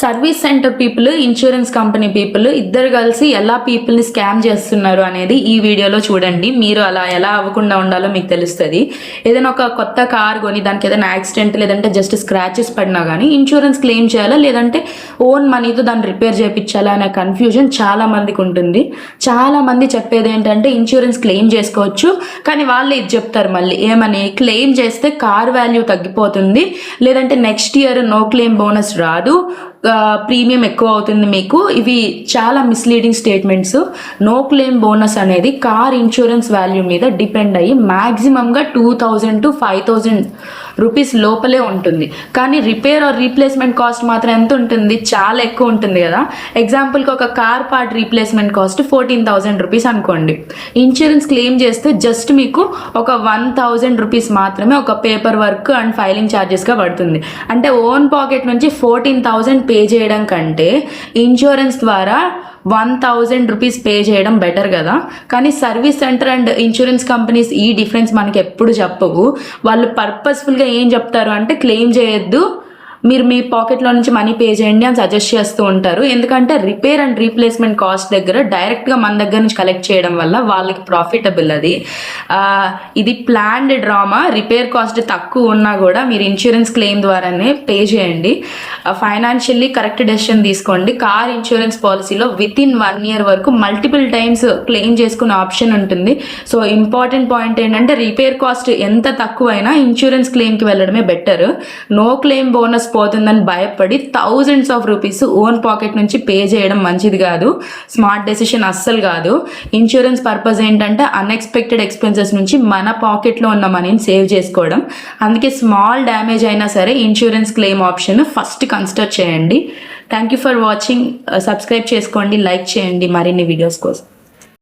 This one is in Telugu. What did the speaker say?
Service centre people, insurance company people ఇద్దరు కలిసి ఎలా పీపుల్ని స్కామ్ చేస్తున్నారు అనేది ఈ వీడియోలో చూడండి. మీరు అలా ఎలా అవ్వకుండా ఉండాలో మీకు తెలుస్తుంది. ఏదైనా ఒక కొత్త కార్ కొని దానికి ఏదైనా యాక్సిడెంట్ లేదంటే జస్ట్ స్క్రాచెస్ పడినా కానీ ఇన్సూరెన్స్ క్లెయిమ్ చేయాలా లేదంటే ఓన్ మనీతో దాన్ని రిపేర్ చేయించాలా అనే కన్ఫ్యూజన్ చాలా మందికి ఉంటుంది. చాలా మంది చెప్పేది ఏంటంటే ఇన్సూరెన్స్ క్లెయిమ్ చేసుకోవచ్చు, కానీ వాళ్ళు ఇది చెప్తారు మళ్ళీ ఏమని, క్లెయిమ్ చేస్తే కార్ వాల్యూ తగ్గిపోతుంది, లేదంటే next year no claim bonus రాదు, ప్రీమియం ఎక్కువ అవుతుంది మీకు. ఇవి చాలా misleading statements. No claim bonus అనేది కార్ ఇన్సూరెన్స్ వాల్యూ మీద డిపెండ్ అయ్యి మ్యాక్సిమంగా 2000 to 5000 రూపీస్ లోపలే ఉంటుంది. కానీ రిపేర్ ఆర్ రీప్లేస్మెంట్ కాస్ట్ మాత్రం ఎంత ఉంటుంది, చాలా ఎక్కువ ఉంటుంది కదా. ఎగ్జాంపుల్కి ఒక car part replacement cost 14,000 rupees అనుకోండి. ఇన్సూరెన్స్ క్లెయిమ్ చేస్తే జస్ట్ మీకు ఒక 1,000 రూపీస్ మాత్రమే ఒక పేపర్ వర్క్ అండ్ ఫైలింగ్ ఛార్జెస్గా పడుతుంది. అంటే ఓన్ పాకెట్ నుంచి 14,000 పే చేయడం కంటే ఇన్సూరెన్స్ ద్వారా 1,000 రూపీస్ పే చేయడం బెటర్ కదా. కానీ service centre and insurance companies ఈ డిఫరెన్స్ మనకి ఎప్పుడు చెప్పవు. వాళ్ళు పర్పస్ఫుల్గా ఏం చెప్తారు అంటే క్లెయిమ్ చేయొద్దు, మీరు మీ పాకెట్లో నుంచి మనీ పే చేయండి అని సజెస్ట్ చేస్తూ ఉంటారు. ఎందుకంటే రిపేర్ అండ్ రీప్లేస్మెంట్ కాస్ట్ దగ్గర డైరెక్ట్గా మన దగ్గర నుంచి కలెక్ట్ చేయడం వల్ల వాళ్ళకి ప్రాఫిటబుల్. అది ఇది ప్లాన్డ్ డ్రామా. రిపేర్ కాస్ట్ తక్కువ ఉన్నా కూడా మీరు ఇన్సూరెన్స్ క్లెయిమ్ ద్వారానే పే చేయండి. ఫైనాన్షియల్లీ కరెక్ట్ డెసిషన్ తీసుకోండి. కార్ ఇన్సూరెన్స్ పాలసీలో వితిన్ 1 year వరకు మల్టిపుల్ టైమ్స్ క్లెయిమ్ చేసుకునే ఆప్షన్ ఉంటుంది. సో ఇంపార్టెంట్ పాయింట్ ఏంటంటే రిపేర్ కాస్ట్ ఎంత తక్కువైనా ఇన్సూరెన్స్ క్లెయిమ్కి వెళ్ళడమే బెటర్. నో క్లెయిమ్ బోనస్ పోతుందని భయపడి thousands of rupees own pocket నుంచి పే చేయడం మంచిది కాదు. స్మార్ట్ డెసిషన్ అస్సలు కాదు. ఇన్సూరెన్స్ పర్పస్ ఏంటంటే అన్ఎక్స్పెక్టెడ్ ఎక్స్పెన్సెస్ నుంచి మన పాకెట్లో ఉన్న మనీని సేవ్ చేసుకోవడం. అందుకే స్మాల్ డ్యామేజ్ అయినా సరే insurance claim option first consider చేయండి. Thank you for watching. Subscribe చేసుకోండి, లైక్ చేయండి మరిన్ని వీడియోస్ కోసం.